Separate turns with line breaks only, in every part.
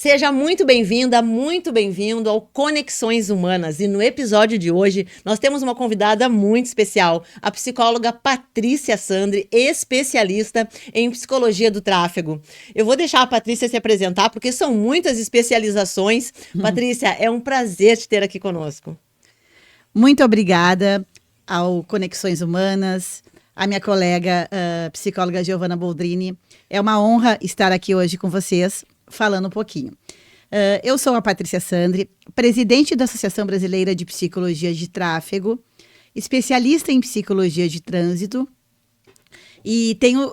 Seja muito bem-vinda, muito bem-vindo ao Conexões Humanas. E no episódio de hoje, nós temos uma convidada muito especial, a psicóloga Patrícia Sandri, especialista em psicologia do tráfego. Eu vou deixar a Patrícia se apresentar, porque são muitas especializações. Patrícia, é um prazer te ter aqui conosco.
Muito obrigada ao Conexões Humanas, a minha colega psicóloga Giovana Boldrini. É uma honra estar aqui hoje com vocês, falando um pouquinho. Eu sou a Patrícia Sandri, presidente da Associação Brasileira de Psicologia de Tráfego, especialista em psicologia de trânsito e tenho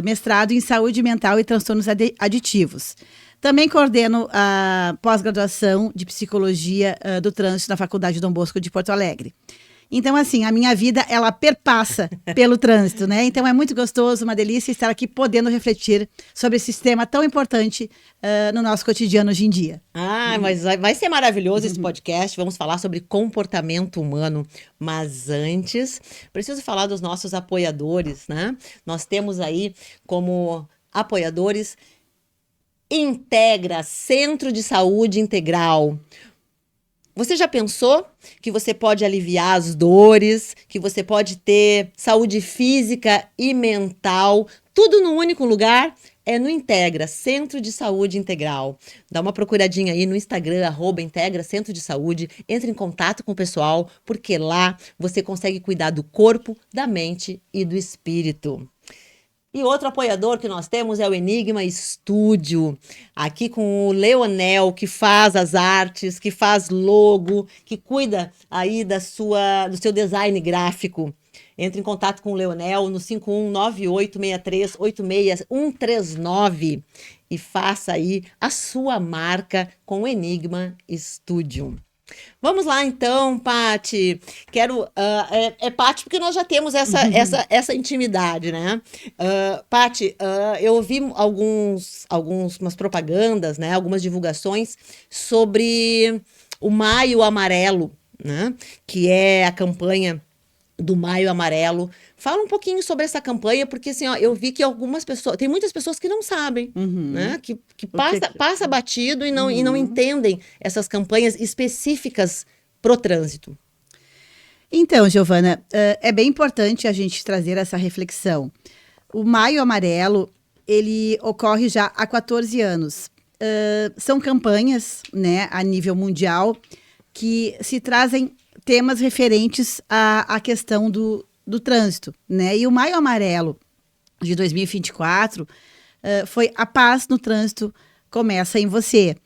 mestrado em saúde mental e transtornos aditivos. Também coordeno a pós-graduação de psicologia do trânsito na Faculdade Dom Bosco de Porto Alegre. Então, assim, a minha vida, ela perpassa pelo trânsito, né? Então, é muito gostoso, uma delícia estar aqui podendo refletir sobre esse tema tão importante no nosso cotidiano hoje em dia.
Mas vai ser maravilhoso esse podcast. Vamos falar sobre comportamento humano. Mas antes, preciso falar dos nossos apoiadores, né? Nós temos aí como apoiadores Integra, Centro de Saúde Integral. Você já pensou que você pode aliviar as dores, que você pode ter saúde física e mental, tudo num único lugar? É no Integra, Centro de Saúde Integral. Dá uma procuradinha aí no Instagram, @Integra Centro de Saúde. Entre em contato com o pessoal, porque lá você consegue cuidar do corpo, da mente e do espírito. E outro apoiador que nós temos é o Enigma Studio, aqui com o Leonel, que faz as artes, que faz logo, que cuida aí do seu design gráfico. Entre em contato com o Leonel no 51986386139 e faça aí a sua marca com o Enigma Studio. Vamos lá então, Paty. Quero... Paty, porque nós já temos essa intimidade, né? Paty, eu ouvi umas propagandas, né? Algumas divulgações sobre o Maio Amarelo, né? Que é a campanha do Maio Amarelo. Fala um pouquinho sobre essa campanha, porque assim, ó, eu vi que tem muitas pessoas que não sabem, né? Que passa batido e não entendem essas campanhas específicas pro trânsito.
Então, Giovana, é bem importante a gente trazer essa reflexão. O Maio Amarelo, ele ocorre já há 14 anos. São campanhas, né, a nível mundial, que se trazem temas referentes à questão do trânsito, né? E o Maio Amarelo de 2024 foi A Paz no Trânsito Começa em Você.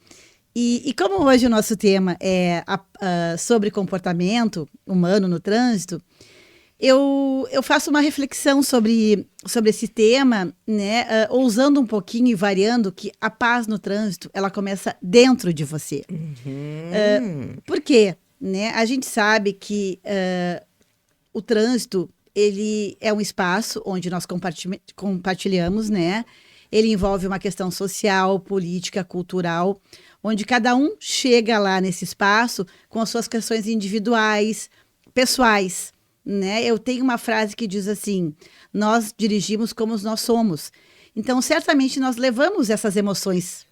E como hoje o nosso tema é sobre comportamento humano no trânsito, eu faço uma reflexão sobre esse tema, né? Ousando um pouquinho e variando que a paz no trânsito, ela começa dentro de você. Por quê? Né? A gente sabe que o trânsito, ele é um espaço onde nós compartilhamos, né? Ele envolve uma questão social, política, cultural, onde cada um chega lá nesse espaço com as suas questões individuais, pessoais, né? Eu tenho uma frase que diz assim: nós dirigimos como nós somos. Então, certamente, nós levamos essas emoções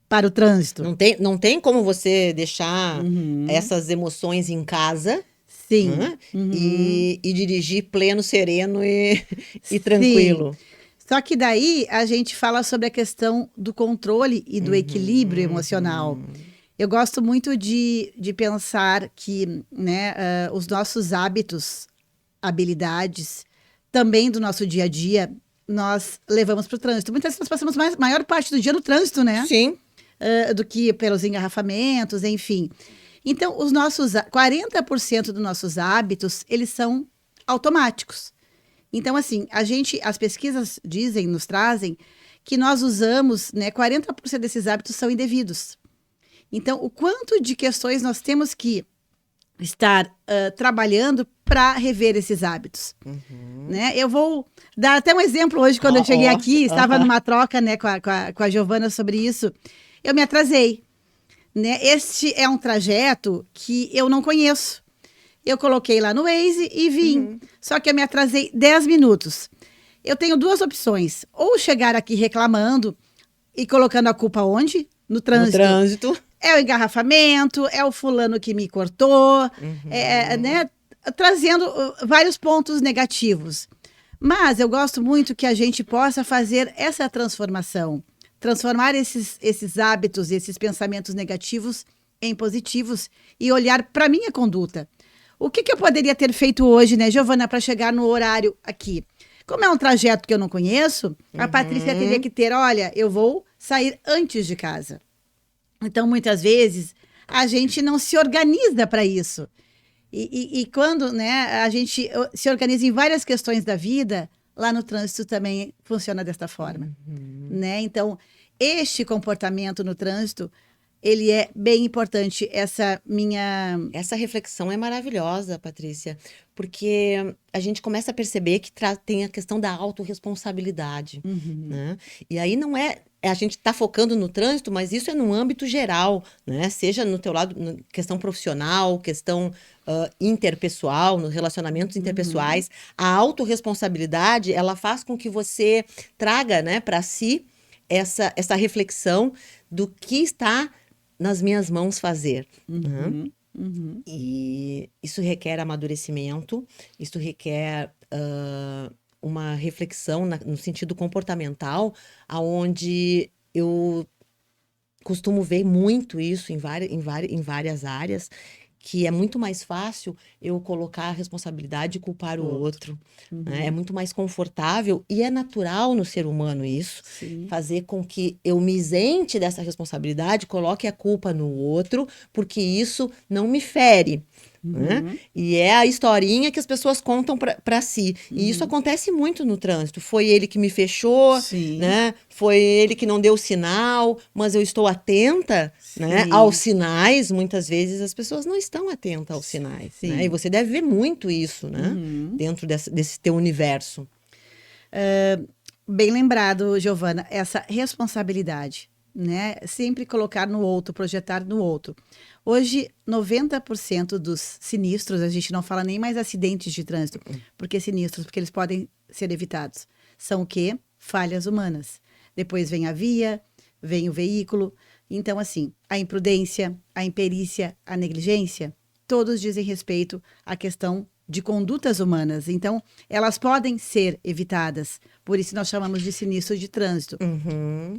para o trânsito.
Não tem como você deixar essas emoções em casa.
Sim.
Né? E dirigir pleno, sereno e tranquilo.
Só que daí a gente fala sobre a questão do controle e do equilíbrio emocional. Eu gosto muito de pensar que, né, os nossos hábitos, habilidades, também do nosso dia a dia, nós levamos para o trânsito. Muitas vezes nós passamos maior parte do dia no trânsito, né?
Sim.
Do que pelos engarrafamentos, enfim. Então, 40% dos nossos hábitos, eles são automáticos. Então, assim, as pesquisas nos trazem que nós usamos, né, 40% desses hábitos são indevidos. Então, o quanto de questões nós temos que estar trabalhando para rever esses hábitos. Né? Eu vou dar até um exemplo hoje, quando eu cheguei aqui, estava numa troca, né, com a Giovana sobre isso. Eu me atrasei, né? Este é um trajeto que eu não conheço. Eu coloquei lá no Waze e vim. Só que eu me atrasei 10 minutos. Eu tenho duas opções. Ou chegar aqui reclamando e colocando a culpa onde? no trânsito.
No trânsito.
É o engarrafamento, é o fulano que me cortou, né? Trazendo vários pontos negativos. Mas eu gosto muito que a gente possa fazer essa transformação. Transformar esses hábitos, esses pensamentos negativos em positivos e olhar para a minha conduta. O que eu poderia ter feito hoje, né, Giovana, para chegar no horário aqui? Como é um trajeto que eu não conheço, a Patrícia teria que ter, olha, eu vou sair antes de casa. Então, muitas vezes, a gente não se organiza para isso. E quando, né, a gente se organiza em várias questões da vida, lá no trânsito também funciona desta forma. Né? Então, este comportamento no trânsito, ele é bem importante, essa
reflexão é maravilhosa, Patrícia, porque a gente começa a perceber que tem a questão da autorresponsabilidade, né? E aí não a gente está focando no trânsito, mas isso é no âmbito geral, né? Seja no teu lado, questão profissional, questão interpessoal, nos relacionamentos interpessoais. A autorresponsabilidade, ela faz com que você traga, né, para si essa reflexão do que está nas minhas mãos fazer. Né? E isso requer amadurecimento, isso requer uma reflexão no sentido comportamental, aonde eu costumo ver muito isso em várias áreas, que é muito mais fácil eu colocar a responsabilidade e culpar o outro. Né? É muito mais confortável e é natural no ser humano isso.
Sim.
Fazer com que eu me isente dessa responsabilidade, coloque a culpa no outro, porque isso não me fere. Né? E é a historinha que as pessoas contam para si. E isso acontece muito no trânsito. Foi ele que me fechou, né? Foi ele que não deu sinal, mas eu estou atenta, né, aos sinais. Muitas vezes as pessoas não estão atentas aos sinais. Né? E você deve ver muito isso, né? Dentro desse teu universo.
Bem lembrado, Giovana, essa responsabilidade. Né? Sempre colocar no outro, projetar no outro. Hoje, 90% dos sinistros, a gente não fala nem mais acidentes de trânsito, porque sinistros, porque eles podem ser evitados. São o quê? Falhas humanas. Depois vem a via, vem o veículo. Então, assim, a imprudência, a imperícia, a negligência, todos dizem respeito à questão de condutas humanas. Então, elas podem ser evitadas. Por isso, nós chamamos de sinistro de trânsito.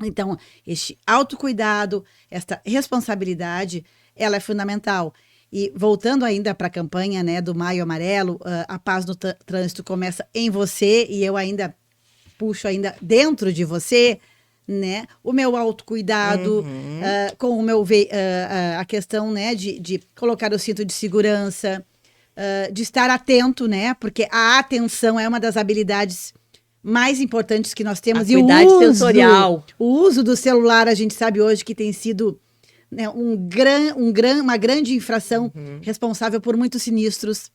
Então, este autocuidado, esta responsabilidade, ela é fundamental. E voltando ainda para a campanha, né, do Maio Amarelo, a paz no trânsito começa em você, e eu ainda puxo ainda dentro de você, né, o meu autocuidado, com o meu a questão, né, de colocar o cinto de segurança, de estar atento, né, porque a atenção é uma das habilidades mais importantes que nós temos.
Acuidade sensorial.
O uso do celular, a gente sabe hoje que tem sido, né, uma grande infração responsável por muitos sinistros.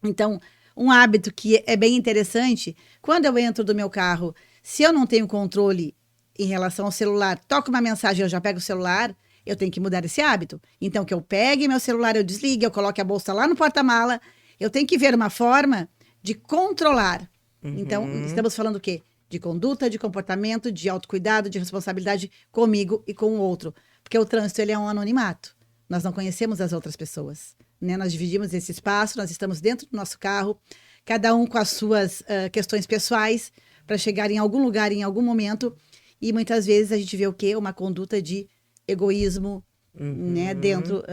Então, um hábito que é bem interessante, quando eu entro do meu carro, se eu não tenho controle em relação ao celular, toco uma mensagem, eu já pego o celular, eu tenho que mudar esse hábito. Então, que eu pegue meu celular, eu desligue, eu coloque a bolsa lá no porta-mala, eu tenho que ver uma forma de controlar. Então, estamos falando o quê? De conduta, de comportamento, de autocuidado, de responsabilidade comigo e com o outro. Porque o trânsito, ele é um anonimato. Nós não conhecemos as outras pessoas. Né? Nós dividimos esse espaço, nós estamos dentro do nosso carro, cada um com as suas questões pessoais, para chegar em algum lugar, em algum momento. E muitas vezes a gente vê o quê? Uma conduta de egoísmo, né? Dentro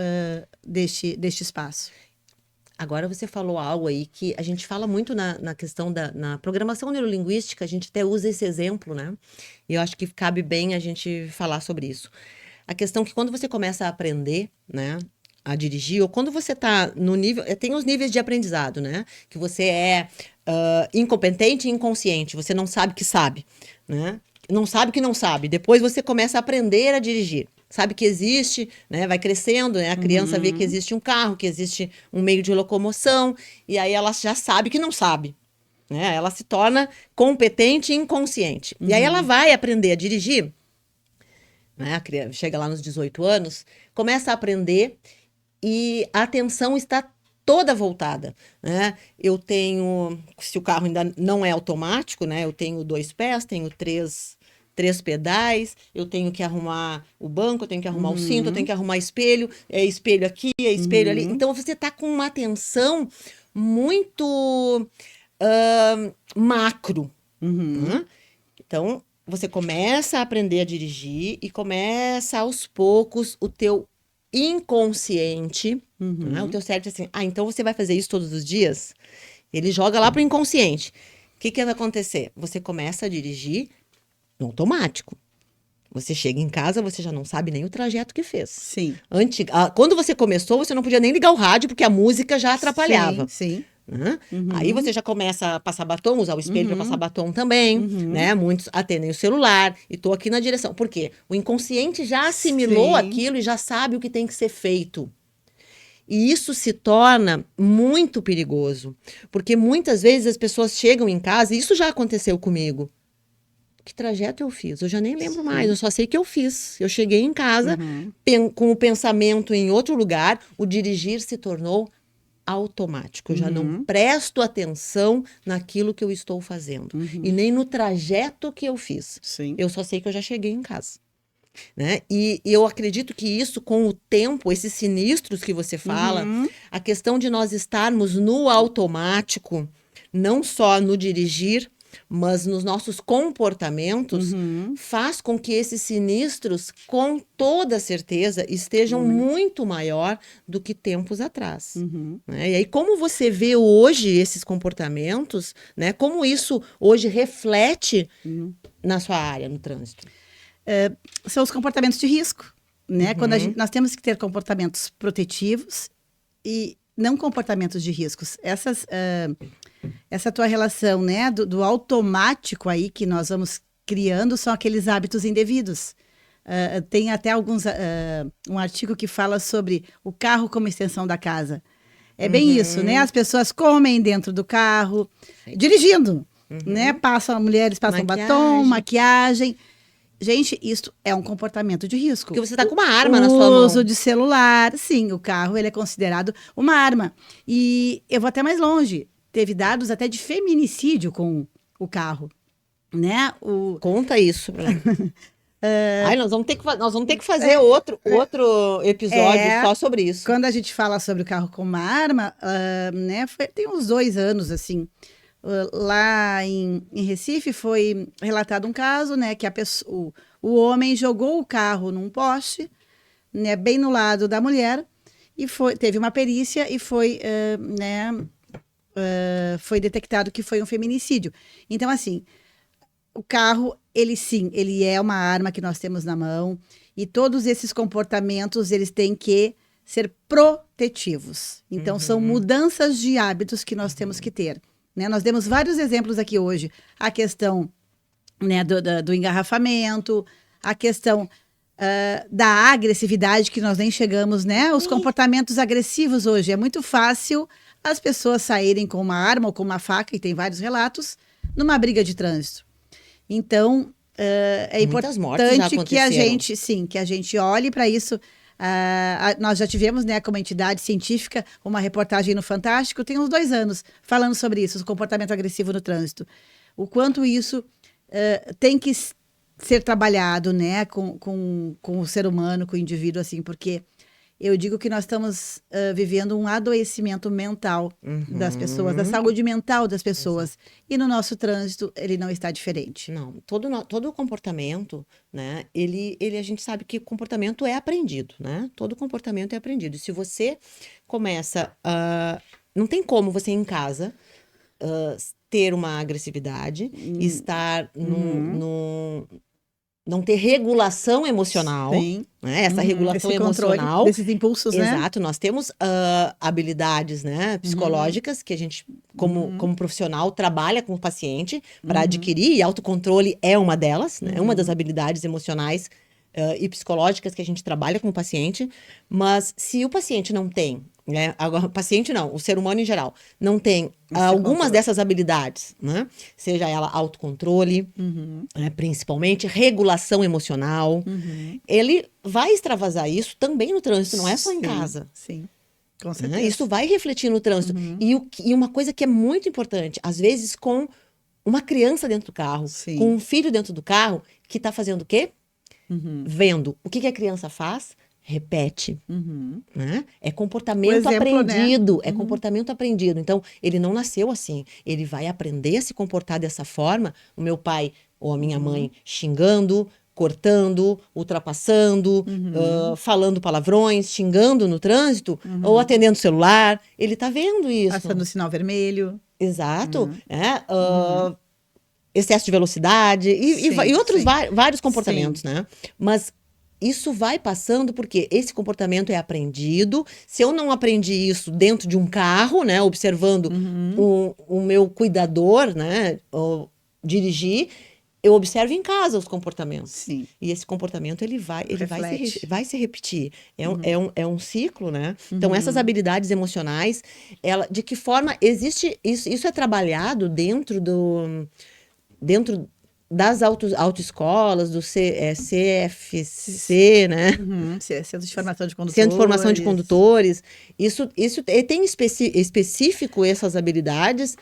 deste espaço.
Agora você falou algo aí que a gente fala muito na questão na programação neurolinguística, a gente até usa esse exemplo, né? E eu acho que cabe bem a gente falar sobre isso. A questão que quando você começa a aprender, né, a dirigir, ou quando você está no nível... Tem os níveis de aprendizado, né? Que você é incompetente e inconsciente, você não sabe que sabe, né? Não sabe que não sabe. Depois você começa a aprender a dirigir. Sabe que existe, né? Vai crescendo, né? A criança vê que existe um carro, que existe um meio de locomoção, e aí ela já sabe que não sabe. Né? Ela se torna competente e inconsciente. E aí ela vai aprender a dirigir, né? Chega lá nos 18 anos, começa a aprender e a atenção está toda voltada, né? Eu tenho, se o carro ainda não é automático, né? Eu tenho 2 pés, tenho 3 3 pedais, eu tenho que arrumar o banco, eu tenho que arrumar o cinto, eu tenho que arrumar espelho, é espelho aqui, é espelho ali. Então, você tá com uma atenção muito macro. Né? Então, você começa a aprender a dirigir e começa aos poucos o teu inconsciente, né? O teu cérebro diz assim, então você vai fazer isso todos os dias? Ele joga lá pro inconsciente. O que vai acontecer? Você começa a dirigir no automático. Você chega em casa, você já não sabe nem o trajeto que fez.
Sim.
Quando você começou, você não podia nem ligar o rádio, porque a música já atrapalhava.
Sim.
Né? Aí você já começa a passar batom, usar o espelho para passar batom também, né? Muitos atendem o celular e tô aqui na direção. Por quê? O inconsciente já assimilou aquilo e já sabe o que tem que ser feito. E isso se torna muito perigoso, porque muitas vezes as pessoas chegam em casa, e isso já aconteceu comigo. Que trajeto eu fiz? Eu já nem lembro mais, eu só sei que eu fiz. Eu cheguei em casa com o pensamento em outro lugar, o dirigir se tornou automático. Eu já não presto atenção naquilo que eu estou fazendo. E nem no trajeto que eu fiz.
Sim.
Eu só sei que eu já cheguei em casa. Né? E eu acredito que isso, com o tempo, esses sinistros que você fala, a questão de nós estarmos no automático, não só no dirigir, mas nos nossos comportamentos, faz com que esses sinistros, com toda certeza, estejam muito maior do que tempos atrás. Né? E aí, como você vê hoje esses comportamentos, né? Como isso hoje reflete na sua área, no trânsito?
São os comportamentos de risco, né? Quando nós temos que ter comportamentos protetivos e não comportamentos de riscos. Essa tua relação, né, do automático aí que nós vamos criando são aqueles hábitos indevidos. Tem até um artigo que fala sobre o carro como extensão da casa. É bem isso, né? As pessoas comem dentro do carro, dirigindo, né? Mulheres passam batom, maquiagem. Gente, isso é um comportamento de risco.
Porque você está com uma arma na sua mão.
O uso de celular, sim, o carro ele é considerado uma arma. E eu vou até mais longe. Teve dados até de feminicídio com o carro, né?
Conta isso. Nós vamos ter que fazer outro episódio só sobre isso.
Quando a gente fala sobre o carro como uma arma, né? Tem uns 2 anos, assim. Lá em Recife foi relatado um caso, né, que o homem jogou o carro num poste, né, bem no lado da mulher, e teve uma perícia e foi detectado que foi um feminicídio. Então, assim, o carro, ele é uma arma que nós temos na mão, e todos esses comportamentos, eles têm que ser protetivos. Então, são mudanças de hábitos que nós temos que ter. Né? Nós demos vários exemplos aqui hoje. A questão, né, do engarrafamento, a questão da agressividade, que nós nem chegamos, né? Os comportamentos agressivos hoje. É muito fácil as pessoas saírem com uma arma ou com uma faca, e tem vários relatos, numa briga de trânsito. Então, é importante que a gente olhe para isso. Nós já tivemos, né, como entidade científica, uma reportagem no Fantástico, tem uns 2 anos, falando sobre isso, o comportamento agressivo no trânsito. O quanto isso tem que ser trabalhado, né, com o ser humano, com o indivíduo, assim, porque eu digo que nós estamos vivendo um adoecimento mental das pessoas, da saúde mental das pessoas. Exato. E no nosso trânsito, ele não está diferente.
Não, todo comportamento, né, a gente sabe que comportamento é aprendido, né? Todo comportamento é aprendido. E se você começa, não tem como você em casa ter uma agressividade, estar não ter regulação emocional.
Sim.
Né? Essa regulação
esse
emocional.
Desses impulsos, né?
Exato. Nós temos habilidades, né, psicológicas que a gente, como profissional, trabalha com o paciente para adquirir, e autocontrole é uma delas, né? Uma das habilidades emocionais e psicológicas que a gente trabalha com o paciente. Mas se o paciente não tem, né? Agora, o paciente não, o ser humano em geral, não tem algumas dessas habilidades, né? Seja ela autocontrole, né? Principalmente, regulação emocional, ele vai extravasar isso também no trânsito, não é só em casa.
Sim, com certeza.
Né? Isso vai refletir no trânsito. E uma coisa que é muito importante, às vezes com uma criança dentro do carro,
Sim.
com um filho dentro do carro, que está fazendo o quê? Vendo. O que que a criança faz? Repete. Né? É comportamento
O exemplo,
aprendido.
né?
É comportamento aprendido. Então, ele não nasceu assim. Ele vai aprender a se comportar dessa forma. O meu pai ou a minha mãe xingando, cortando, ultrapassando, falando palavrões, xingando no trânsito, ou atendendo o celular. Ele está vendo isso.
Passando o sinal vermelho.
Exato. Excesso de velocidade e outros vários comportamentos, né? Mas isso vai passando porque esse comportamento é aprendido. Se eu não aprendi isso dentro de um carro, né? Observando o meu cuidador, né? Dirigir, eu observo em casa os comportamentos.
Sim.
E esse comportamento, ele vai
Reflete.
se repetir. É um ciclo, né? Então, essas habilidades emocionais, de que forma existe... Isso é trabalhado dentro das autoescolas, do CFC, né?
Centro de Formação de Condutores.
Centro de Formação de Condutores. Isso tem específico essas habilidades?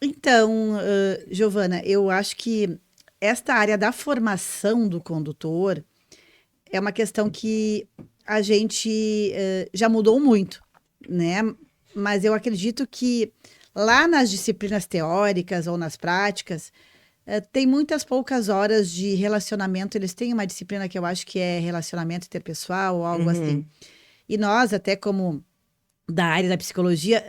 Então, Giovana, eu acho que esta área da formação do condutor é uma questão que a gente já mudou muito, né? Mas eu acredito que lá nas disciplinas teóricas ou nas práticas, tem muitas poucas horas de relacionamento. Eles têm uma disciplina que eu acho que é relacionamento interpessoal ou algo assim. E nós, até como da área da psicologia,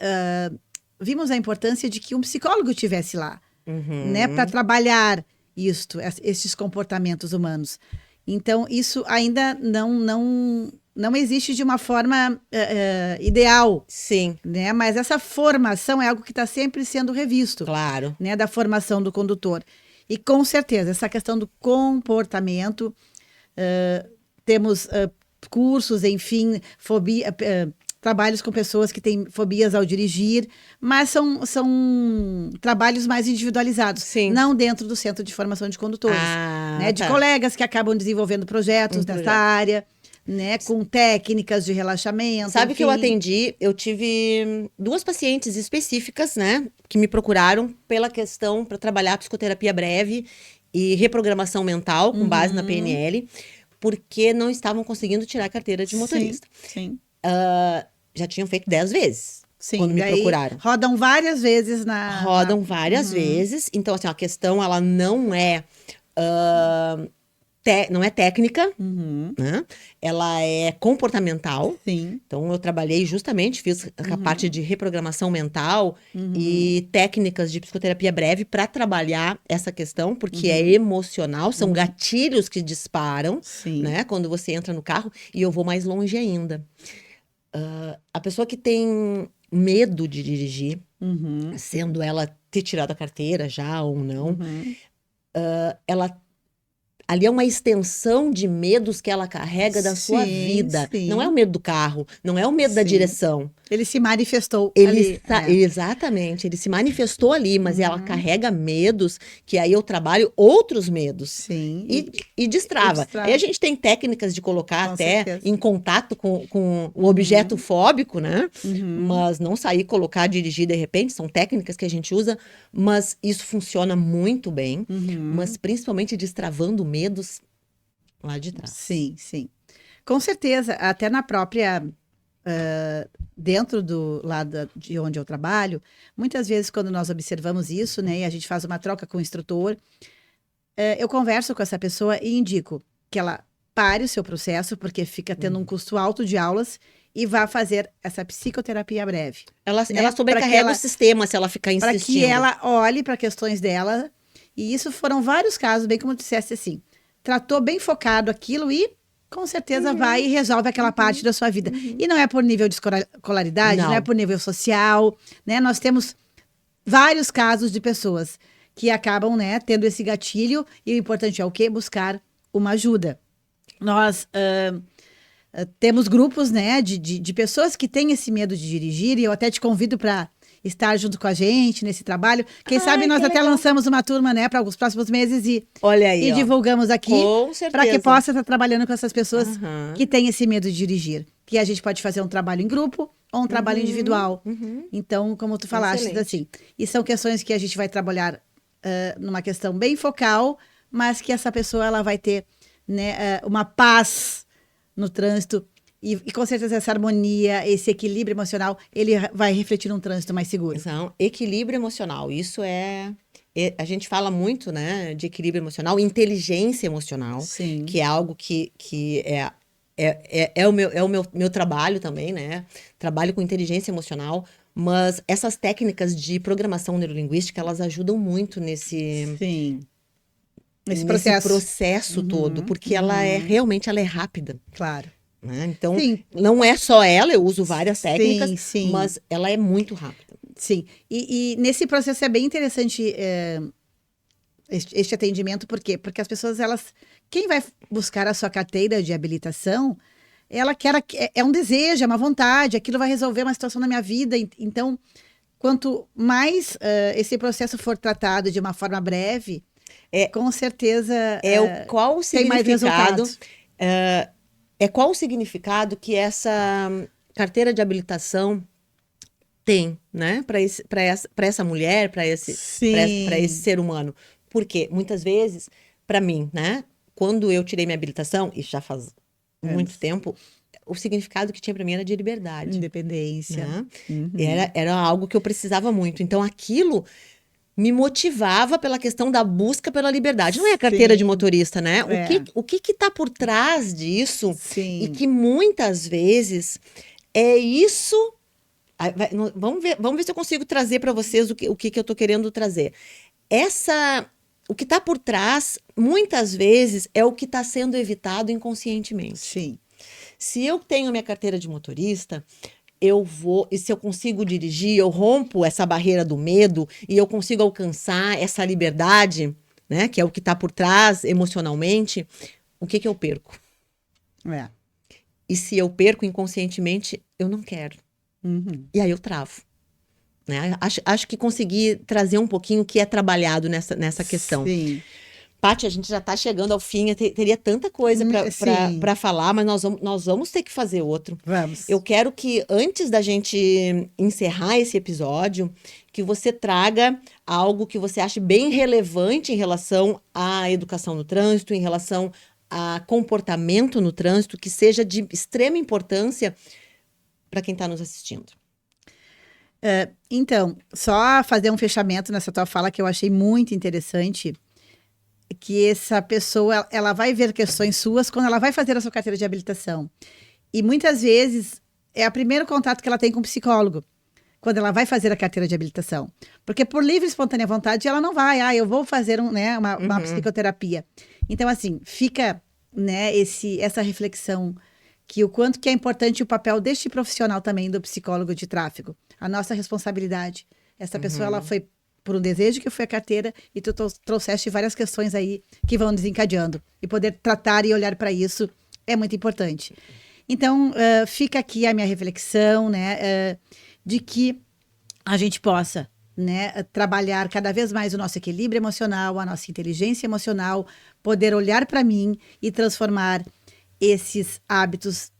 vimos a importância de que um psicólogo estivesse lá, né, para trabalhar esses comportamentos humanos. Então, isso ainda não existe de uma forma ideal.
Sim.
Né? Mas essa formação é algo que está sempre sendo revisto.
Claro.
Né? Da formação do condutor. E, com certeza, essa questão do comportamento, temos cursos, enfim, trabalhos com pessoas que têm fobias ao dirigir, mas são trabalhos mais individualizados.
Sim.
Não dentro do Centro de Formação de Condutores. Né? De colegas que acabam desenvolvendo projetos nessa área, né? Com técnicas de relaxamento.
Sabe que eu atendi, eu tive 2 pacientes específicas, né? Que me procuraram pela questão para trabalhar psicoterapia breve e reprogramação mental com base na PNL, porque não estavam conseguindo tirar a carteira de motorista.
Sim.
Já tinham feito 10 vezes.
Sim,
quando me procuraram.
Rodam várias vezes
Rodam várias vezes. Então, assim, a questão, ela não é... não é técnica, né? Ela é comportamental.
Sim.
Então, eu trabalhei justamente, fiz a parte de reprogramação mental e técnicas de psicoterapia breve para trabalhar essa questão, porque é emocional, são gatilhos que disparam, né? Quando você entra no carro, e eu vou mais longe ainda. A pessoa que tem medo de dirigir, sendo ela ter tirado a carteira já ou não, ela... Ali é uma extensão de medos que ela carrega da sua vida. Não é o medo do carro, não é o medo da direção.
Ele se manifestou
ali. Exatamente, ele se manifestou ali, mas ela carrega medos, que aí eu trabalho outros medos.
Sim.
E destrava. Aí a gente tem técnicas de colocar
Com
até
certeza.
em contato com o objeto fóbico, né? Mas não sair, colocar, dirigir de repente, são técnicas que a gente usa, mas isso funciona muito bem, mas principalmente destravando medos lá de trás.
Sim, sim. Com certeza, até na própria... dentro do lado de onde eu trabalho, muitas vezes quando nós observamos isso, né, e a gente faz uma troca com o instrutor, eu converso com essa pessoa e indico que ela pare o seu processo, porque fica tendo um custo alto de aulas, e vá fazer essa psicoterapia breve.
Ela sobrecarrega o sistema se ela ficar insistindo.
Para que ela olhe para questões dela, e isso foram vários casos, bem como tu disseste assim, tratou bem focado aquilo e com certeza vai e resolve aquela parte da sua vida. E não é por nível de escolaridade, não é por nível social, né? Nós temos vários casos de pessoas que acabam, né, tendo esse gatilho, e o importante é o quê? Buscar uma ajuda. Nós temos grupos, né, de pessoas que têm esse medo de dirigir, e eu até te convido para estar junto com a gente nesse trabalho. Quem sabe nós até lançamos uma turma, né, para os próximos meses
Olha aí,
e divulgamos aqui para que possa estar trabalhando com essas pessoas que têm esse medo de dirigir. Que a gente pode fazer um trabalho em grupo ou um trabalho individual. Então, como tu falaste, assim, e são questões que a gente vai trabalhar numa questão bem focal, mas que essa pessoa ela vai ter, né, uma paz no trânsito e com certeza essa harmonia, esse equilíbrio emocional, ele vai refletir num trânsito mais seguro.
Então, equilíbrio emocional, isso a gente fala muito, né, de equilíbrio emocional, inteligência emocional,
Sim.
que é algo que é o meu trabalho também, né? Trabalho com inteligência emocional, mas essas técnicas de programação neurolinguística, elas ajudam muito
Sim. Nesse
nesse
processo.
processo todo, porque ela realmente ela é rápida.
Claro.
Né? Então,
Sim.
não é só ela, eu uso várias técnicas,
Sim.
mas ela é muito rápida.
Sim. E nesse processo é bem interessante este atendimento, por quê? Porque as pessoas, quem vai buscar a sua carteira de habilitação, ela quer, é um desejo, é uma vontade, aquilo vai resolver uma situação na minha vida. Então, quanto mais esse processo for tratado de uma forma breve, com certeza
qual o
tem mais
significado?
resultado.
Qual o significado que essa carteira de habilitação tem, né, para essa mulher, para esse ser humano? Porque muitas vezes, para mim, né, quando eu tirei minha habilitação, e já faz muito tempo, o significado que tinha para mim era de liberdade,
independência,
né? Era algo que eu precisava muito. Então aquilo me motivava pela questão da busca pela liberdade. Não é a carteira de motorista, né? O que está por trás disso?
Sim.
E que muitas vezes é isso. Vamos ver se eu consigo trazer para vocês o que eu estou querendo trazer. O que está por trás, muitas vezes, é o que está sendo evitado inconscientemente.
Sim.
Se eu tenho minha carteira de motorista, e se eu consigo dirigir, eu rompo essa barreira do medo e eu consigo alcançar essa liberdade, né, que é o que está por trás emocionalmente, o que eu perco? E se eu perco inconscientemente, eu não quero. E aí eu travo. Né? Acho que consegui trazer um pouquinho o que é trabalhado nessa questão.
Sim.
Paty, a gente já está chegando ao fim, teria tanta coisa para falar, mas nós vamos ter que fazer outro.
Vamos.
Eu quero que, antes da gente encerrar esse episódio, que você traga algo que você ache bem relevante em relação à educação no trânsito, em relação a comportamento no trânsito, que seja de extrema importância para quem está nos assistindo.
Então, só fazer um fechamento nessa tua fala que eu achei muito interessante, que essa pessoa, ela vai ver questões suas quando ela vai fazer a sua carteira de habilitação. E muitas vezes é o primeiro contato que ela tem com o psicólogo, quando ela vai fazer a carteira de habilitação. Porque por livre e espontânea vontade, ela não vai, eu vou fazer uma psicoterapia. Então, assim, fica, né, essa reflexão que o quanto que é importante o papel deste profissional também, do psicólogo de tráfego. A nossa responsabilidade. Essa pessoa, ela foi por um desejo que foi a carteira e tu trouxeste várias questões aí que vão desencadeando. E poder tratar e olhar para isso é muito importante. Então, fica aqui a minha reflexão, né, de que a gente possa, né, trabalhar cada vez mais o nosso equilíbrio emocional, a nossa inteligência emocional, poder olhar para mim e transformar esses hábitos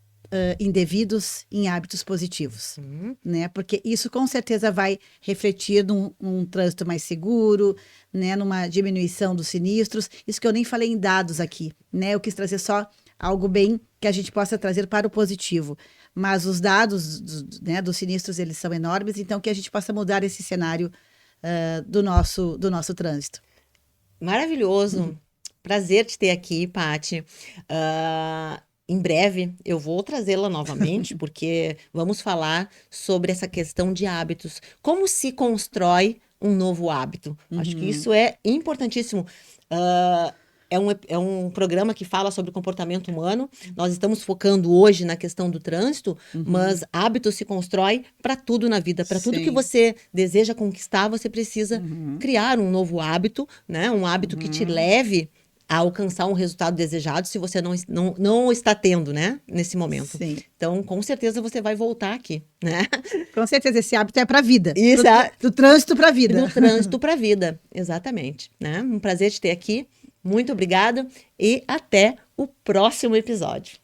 indevidos em hábitos positivos, né? Porque isso com certeza vai refletir num trânsito mais seguro, né? Numa diminuição dos sinistros. Isso que eu nem falei em dados aqui, né? Eu quis trazer só algo bem que a gente possa trazer para o positivo. Mas os dados dos sinistros, eles são enormes, então que a gente possa mudar esse cenário do nosso trânsito.
Maravilhoso. Prazer te ter aqui, Paty. Em breve eu vou trazê-la novamente, porque vamos falar sobre essa questão de hábitos. Como se constrói um novo hábito? Acho que isso é importantíssimo. É um programa que fala sobre o comportamento humano. Nós estamos focando hoje na questão do trânsito, mas hábito se constrói para tudo na vida. Para tudo que você deseja conquistar, você precisa criar um novo hábito, né? Um hábito que te leve a alcançar um resultado desejado, se você não está tendo, né, nesse momento.
Sim.
Então, com certeza você vai voltar aqui, né?
Com certeza, esse hábito é para a vida.
Isso,
do trânsito para a vida.
Do trânsito para a vida, exatamente. Né? Um prazer te ter aqui. Muito obrigada e até o próximo episódio.